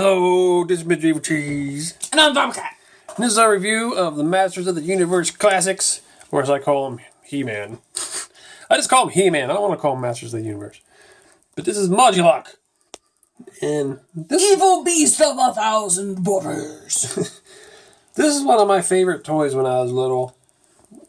Hello, this is Mr. Evilcheese. And I'm Bobcat. And this is our review of the Masters of the Universe Classics, or as I call him, He-Man. I just call him He-Man. I don't want to call him Masters of the Universe. But this is Modulok. And this Evil beast of 1,000 borders. This is one of my favorite toys when I was little.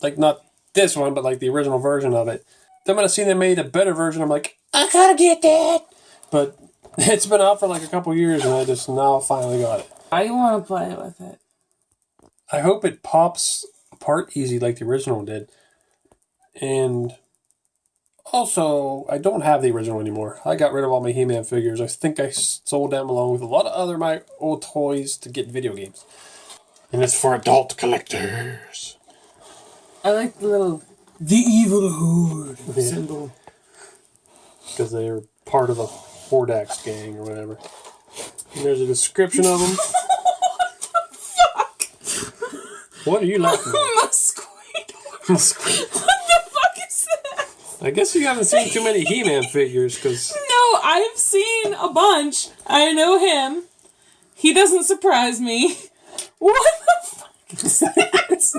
Like, not this one, but like the original version of it. Then when I seen they made a better version, I'm like, I gotta get that! But it's been out for like a couple years, and I just now finally got it. I want to play with it. I hope it pops apart easy like the original did. And also, I don't have the original anymore. I got rid of all my He-Man figures. I think I sold them along with a lot of other my old toys to get video games. And it's for adult collectors. I like the little The Evil Horde symbol. Because they're part of a Hordax gang or whatever. And there's a description of them. What the fuck? What are you laughing at? Mosquito. What the fuck is that? I guess you haven't seen too many He-Man figures, because... No, I've seen a bunch. I know him. He doesn't surprise me. What the fuck is that?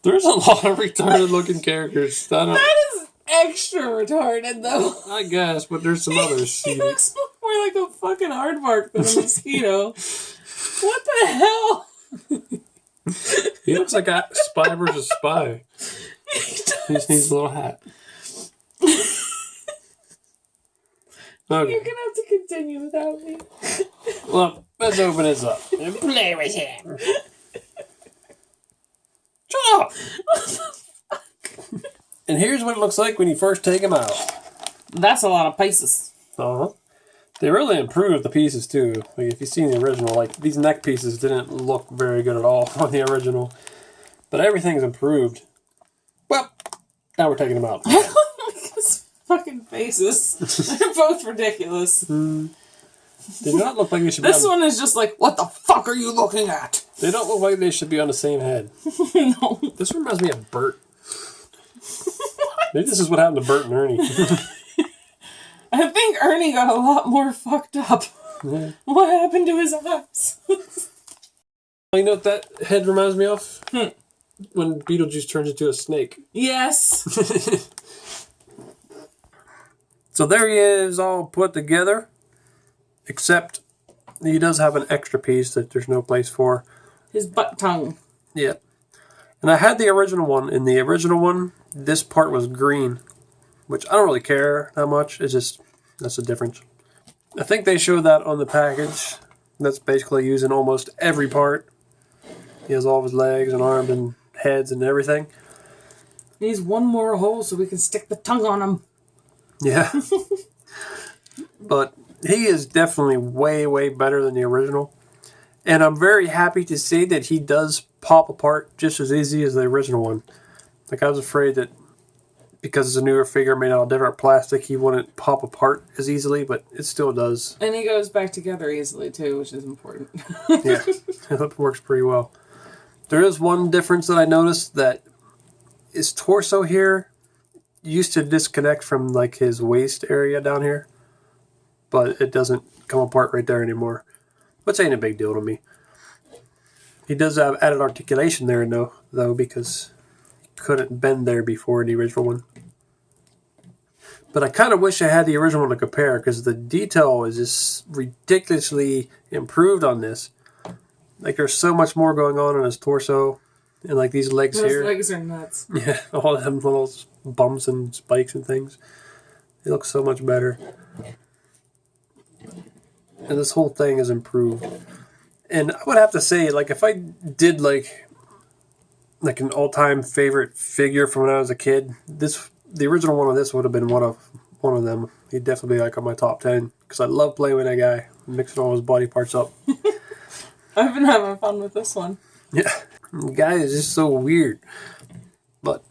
There's a lot of retarded looking characters. That is extra retarded, though. I guess, but there's some others. He looks more like a fucking aardvark than a mosquito. What the hell? He looks like a spy versus spy. He just needs a little hat. Okay. You're gonna have to continue without me. Well, let's open this up and play with him. Shut up! What the fuck? And here's what it looks like when you first take him out. That's a lot of pieces. Uh-huh. They really improved the pieces, too. Like, if you've seen the original, like, these neck pieces didn't look very good at all on the original. But everything's improved. Well, now we're taking them out. I don't like his fucking faces. They're both ridiculous. They don't look like they should be This one is just like, what the fuck are you looking at? They don't look like they should be on the same head. No. This reminds me of Bert. Maybe this is what happened to Bert and Ernie. I think Ernie got a lot more fucked up. Yeah. What happened to his eyes? You know what that head reminds me of? When Beetlejuice turns into a snake. Yes. So there he is, all put together. Except he does have an extra piece that there's no place for. His butt tongue. Yeah. And I had the original one. In the original one, this part was green. Which I don't really care that much. It's just, that's the difference. I think they showed that on the package. That's basically using almost every part. He has all of his legs and arms and heads and everything. Needs one more hole so we can stick the tongue on him. Yeah. But he is definitely way, way better than the original. And I'm very happy to see that he does pop apart just as easy as the original one. Like, I was afraid that because it's a newer figure made out of different plastic, he wouldn't pop apart as easily, but it still does. And he goes back together easily, too, which is important. Yeah, it works pretty well. There is one difference that I noticed, that his torso here used to disconnect from, like, his waist area down here. But it doesn't come apart right there anymore. Which ain't a big deal to me. He does have added articulation there, though, because he couldn't bend there before in the original one. But I kind of wish I had the original one to compare, because the detail is just ridiculously improved on this. Like, there's so much more going on his torso, and like these legs here. Those legs are nuts. Yeah, all them little bumps and spikes and things. They look so much better. And this whole thing is improved. And I would have to say, like, if I did like an all-time favorite figure from when I was a kid, the original one of this would have been one of them. He'd definitely be like on my top 10, because I love playing with that guy, mixing all his body parts up. I've been having fun with this one. Yeah, the guy is just so weird, but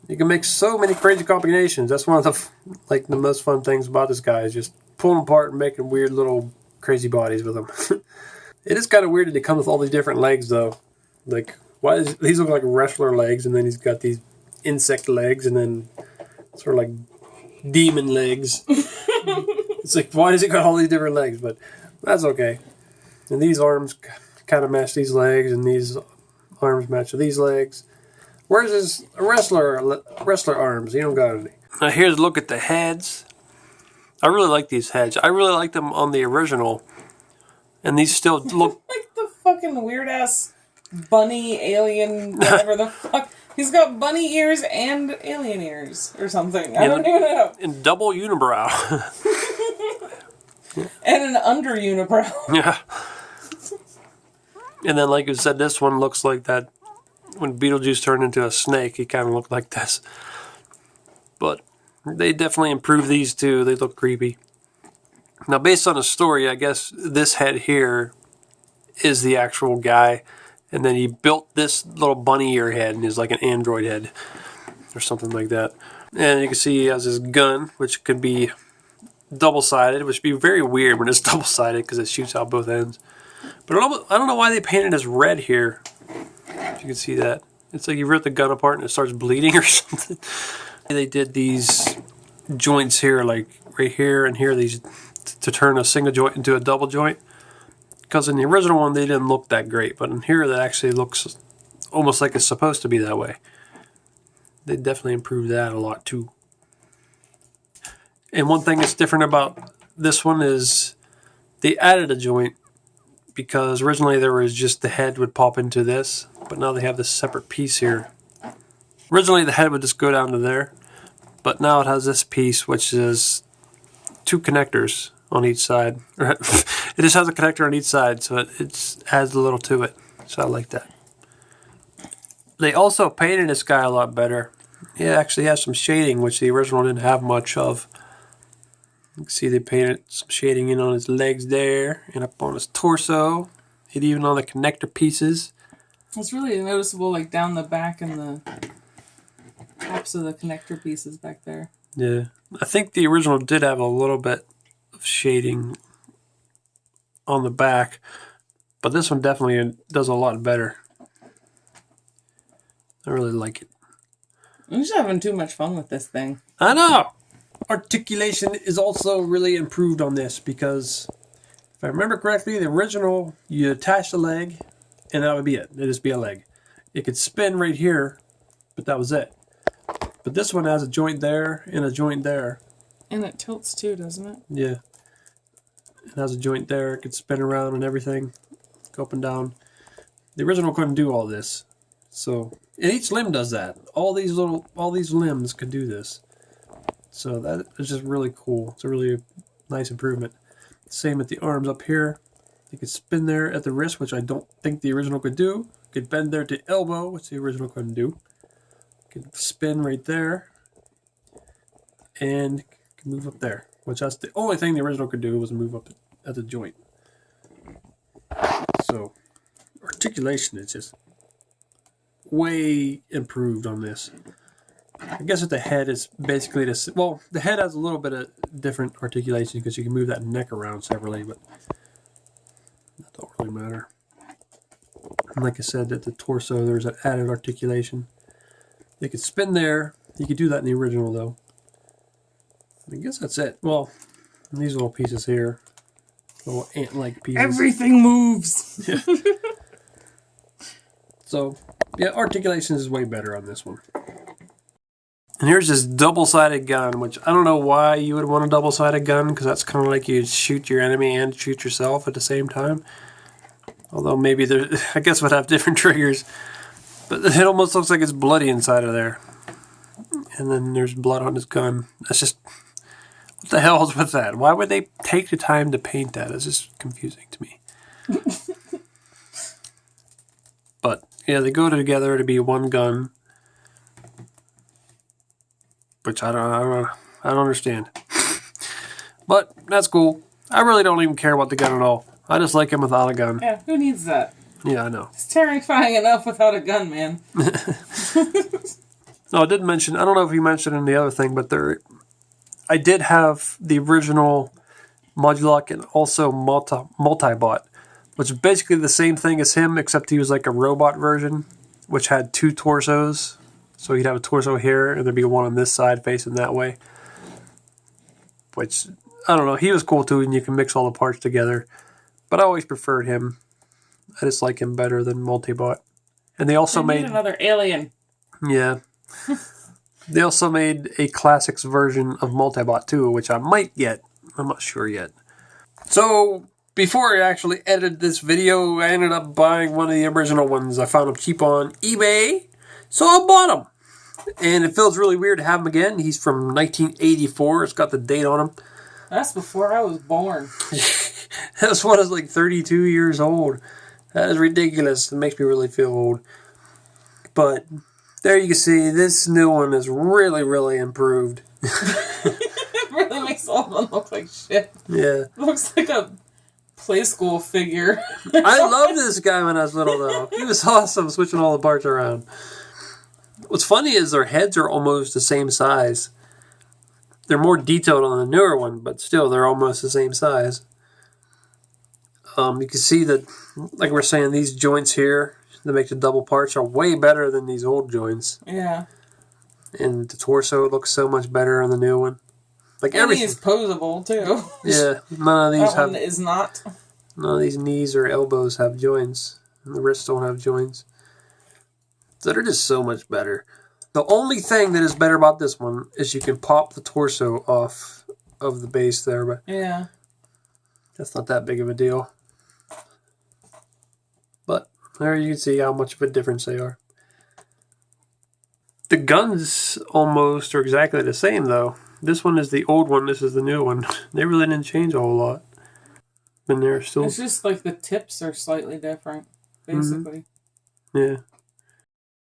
you can make so many crazy combinations. That's one of the most fun things about this guy, is just pulling them apart and making weird little crazy bodies with them. It is kind of weird that he comes with all these different legs, though. Like, why is these look like wrestler legs, and then he's got these insect legs, and then sort of like demon legs. It's like, why does he got all these different legs? But that's okay. And these arms kind of match these legs, and these arms match these legs. Where's his wrestler arms? He don't got any. Now here's a look at the heads. I really like these heads. I really like them on the original. And these still look... like the fucking weird-ass bunny alien, whatever the fuck. He's got bunny ears and alien ears or something. I don't even know. And double unibrow. And an under unibrow. Yeah. And then, like you said, this one looks like that. When Beetlejuice turned into a snake, he kind of looked like this. But they definitely improved these too. They look creepy. Now, based on the story, I guess this head here is the actual guy. And then he built this little bunny ear head, and he's like an android head or something like that. And you can see he has his gun, which could be double-sided, which would be very weird when it's double-sided because it shoots out both ends. But I don't know why they painted this red here. If you can see that. It's like you rip the gun apart and it starts bleeding or something. They did these joints here, like right here and here, these to turn a single joint into a double joint. Because in the original one, they didn't look that great. But in here, that actually looks almost like it's supposed to be that way. They definitely improved that a lot, too. And one thing that's different about this one is they added a joint. Because originally there was just the head would pop into this. But now they have this separate piece here. Originally, the head would just go down to there. But now it has this piece, which is 2 connectors on each side. It just has a connector on each side, so it adds a little to it. So I like that. They also painted this guy a lot better. He actually has some shading, which the original didn't have much of. You can see they painted some shading in on his legs there, and up on his torso, and even on the connector pieces. It's really noticeable, like down the back and the tops of the connector pieces back there. Yeah, I think the original did have a little bit of shading on the back, but this one definitely does a lot better. I really like it. I'm just having too much fun with this thing. I know! Articulation is also really improved on this because, if I remember correctly, the original, you attach the leg, and that would be it. It'd just be a leg. It could spin right here, but that was it. But this one has a joint there and a joint there. And it tilts too, doesn't it? Yeah. It has a joint there. It could spin around and everything. Go up and down. The original couldn't do all this. So, and each limb does that. All these limbs could do this. So that is just really cool. It's a really nice improvement. Same with the arms up here. You could spin there at the wrist, which I don't think the original could do. You could bend there to elbow, which the original couldn't do. You could spin right there. And you can move up there, which that's the only thing the original could do was move up at the joint. So articulation is just way improved on this. I guess with the head, it's basically this. Well, the head has a little bit of different articulation because you can move that neck around separately, but that don't really matter. And like I said, at the torso, there's an added articulation. You could spin there. You could do that in the original, though. I guess that's it. Well, these little pieces here, little ant-like pieces. Everything moves. Yeah. So, yeah, articulation is way better on this one. And here's this double-sided gun, which I don't know why you would want a double-sided gun, because that's kind of like you'd shoot your enemy and shoot yourself at the same time. Although maybe I guess would have different triggers. But it almost looks like it's bloody inside of there. And then there's blood on his gun. That's just... What the hell is with that? Why would they take the time to paint that? It's just confusing to me. But, yeah, they go together to be one gun. Which I don't understand. But that's cool. I really don't even care about the gun at all. I just like him without a gun. Yeah, who needs that? Yeah, I know. It's terrifying enough without a gun, man. No, I did mention, I don't know if you mentioned in the other thing, but I did have the original Modulok and also multi-bot, which is basically the same thing as him, except he was like a robot version, which had 2 torsos. So he'd have a torso here, and there'd be one on this side facing that way. Which, I don't know. He was cool too, and you can mix all the parts together. But I always preferred him. I just like him better than Multibot. And they also made another alien. Yeah. They also made a classics version of Multibot too, which I might get. I'm not sure yet. So before I actually edited this video, I ended up buying one of the original ones. I found them cheap on eBay, so I bought them. And it feels really weird to have him again. He's from 1984. It's got the date on him. That's before I was born. This one is like 32 years old. That is ridiculous. It makes me really feel old. But there you can see, this new one is really, really improved. It really makes all of them look like shit. Yeah. It looks like a play school figure. I loved this guy when I was little, though. He was awesome, switching all the parts around. What's funny is their heads are almost the same size. They're more detailed on the newer one, but still, they're almost the same size. You can see that, like we're saying, these joints here that make the double parts are way better than these old joints. Yeah. And the torso looks so much better on the new one. Like everything is posable too. Yeah, none of these that one is not. None of these knees or elbows have joints, and the wrists don't have joints. So they're just so much better. The only thing that is better about this one is you can pop the torso off of the base there, but yeah, that's not that big of a deal. But there you can see how much of a difference they are. The guns almost are exactly the same, though. This one is the old one, this is the new one. They really didn't change a whole lot. And they're still... It's just like the tips are slightly different, basically. Mm-hmm. Yeah.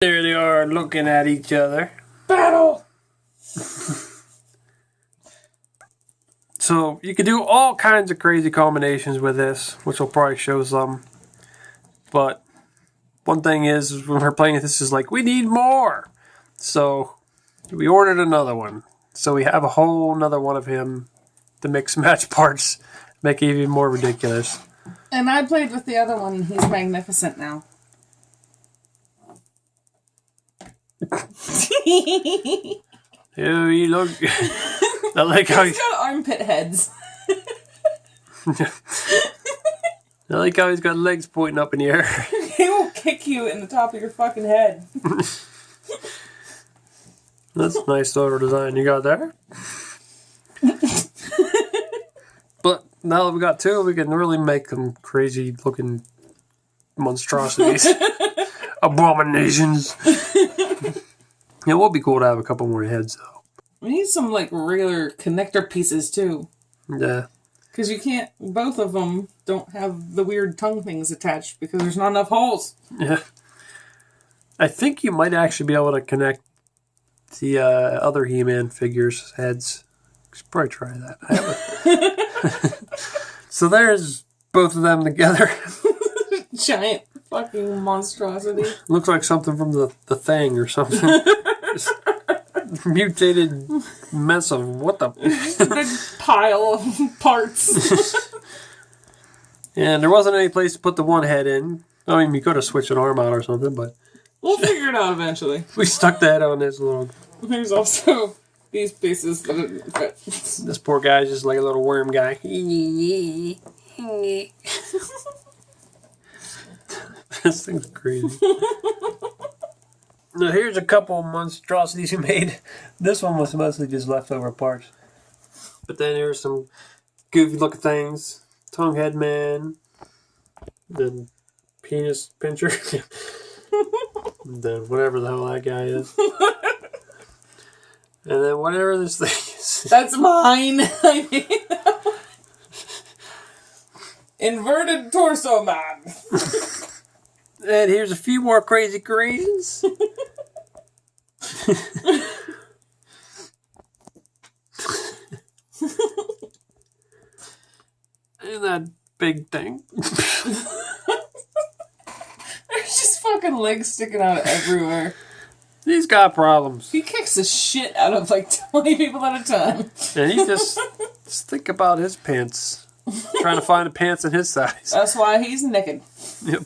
There they are, looking at each other. Battle! So, you can do all kinds of crazy combinations with this, which will probably show some. But, one thing is, when we're playing this is like, we need more! So, we ordered another one. So we have a whole another one of him to mix match parts, make it even more ridiculous. And I played with the other one, and he's magnificent now. Oh, you look... I like how he's got armpit heads. I like how he's got legs pointing up in the air. He will kick you in the top of your fucking head. That's a nice photo design you got there. But now that we got two, we can really make them crazy looking monstrosities. Abominations. It would be cool to have a couple more heads, though. We need some, like, regular connector pieces, too. Yeah. Because you can't... Both of them don't have the weird tongue things attached because there's not enough holes. Yeah. I think you might actually be able to connect the other He-Man figures' heads. Should probably try that. I haven't. So there's both of them together. Giant fucking monstrosity. Looks like something from the Thing or something. Mutated mess of what the... Just a big pile of parts. And there wasn't any place to put the one head in. I mean, you could have switched an arm out or something, but... We'll figure it out eventually. We stuck the head on this little... There's also these pieces that didn't fit. This poor guy's just like a little worm guy. This thing's crazy. Now here's a couple monstrosities you made. This one was mostly just leftover parts. But then here's some goofy looking things. Tongue head man. Then penis pincher. And then whatever the hell that guy is. And then whatever this thing is. That's mine. I mean, inverted torso man. And here's a few more crazy creations. And that big thing. There's just fucking legs sticking out everywhere. He's got problems. He kicks the shit out of like 20 people at a time. And he just think about his pants. Trying to find a pants in his size. That's why he's naked. Yep.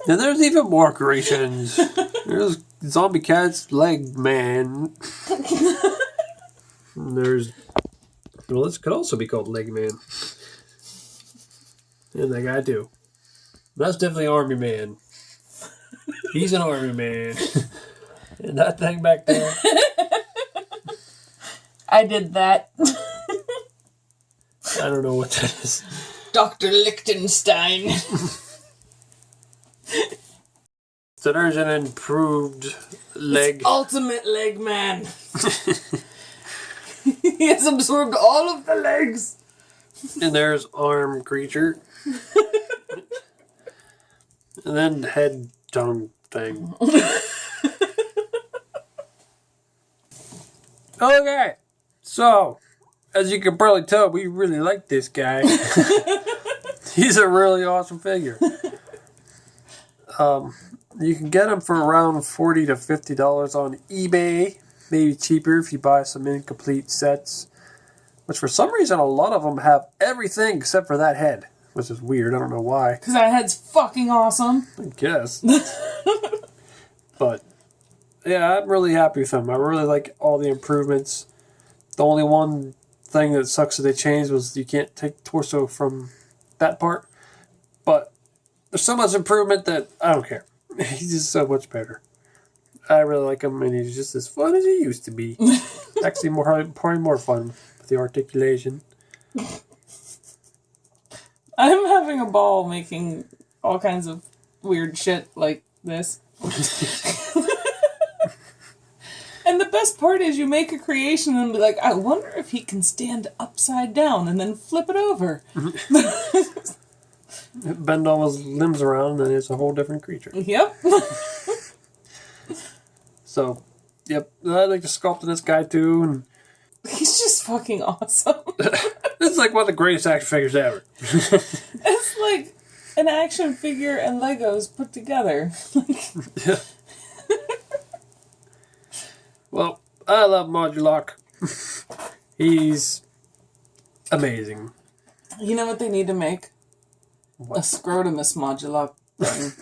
And there's even more creations. There's Zombie Cat's leg man. And there's Well, this could also be called Leg Man. And that guy too. That's definitely Army Man. He's an Army Man. And that thing back there. I did that. I don't know what that is. Dr. Lichtenstein. So there's an improved leg. It's ultimate leg man. He has absorbed all of the legs. And there's arm creature. And then head tongue thing. Okay. So, as you can probably tell, we really like this guy. He's a really awesome figure. You can get him for around $40 to $50 on eBay. Maybe cheaper if you buy some incomplete sets. Which for some reason a lot of them have everything except for that head. Which is weird. I don't know why. Because that head's fucking awesome. I guess. But, yeah, I'm really happy with him. I really like all the improvements. The only one thing that sucks that they changed was you can't take torso from that part. But there's so much improvement that I don't care. He's just so much better. I really like him, and he's just as fun as he used to be. Actually, probably more fun with the articulation. I'm having a ball making all kinds of weird shit like this. And the best part is you make a creation and be like, I wonder if he can stand upside down and then flip it over. Bend all his limbs around, and it's a whole different creature. Yep. So, yep, I like the sculpt of this guy too, and He's just fucking awesome. this is like one of the greatest action figures ever. It's like an action figure and Legos put together. Yeah. Well, I love Modulok. He's amazing. You know what they need to make? What? A scrotumus Modulok thing.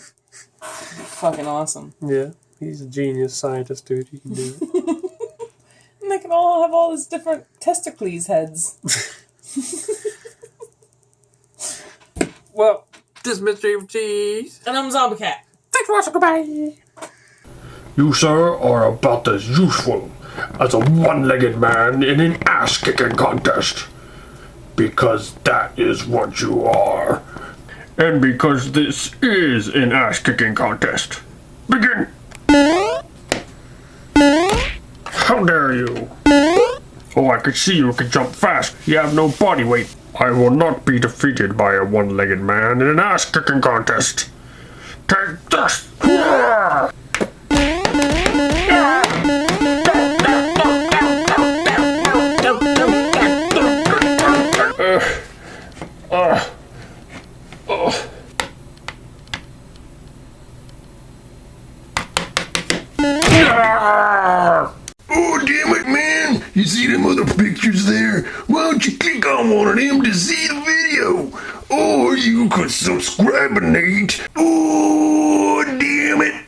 Fucking awesome. Yeah, he's a genius scientist, dude. He can do it. And they can all have all these different testicles heads. Well, this is Mr. Evilcheese. And I'm Zombie Cat. Thanks for watching. Goodbye. You, sir, are about as useful as a one-legged man in an ass-kicking contest. Because that is what you are. And because this is an ass-kicking contest. Begin! How dare you? Oh, I can see you can jump fast. You have no body weight. I will not be defeated by a one-legged man in an ass-kicking contest. Take this! Oh, damn it, man! You see them other pictures there? Why don't you click on one of them to see the video? Or you could subscribe, Nate. Oh, damn it!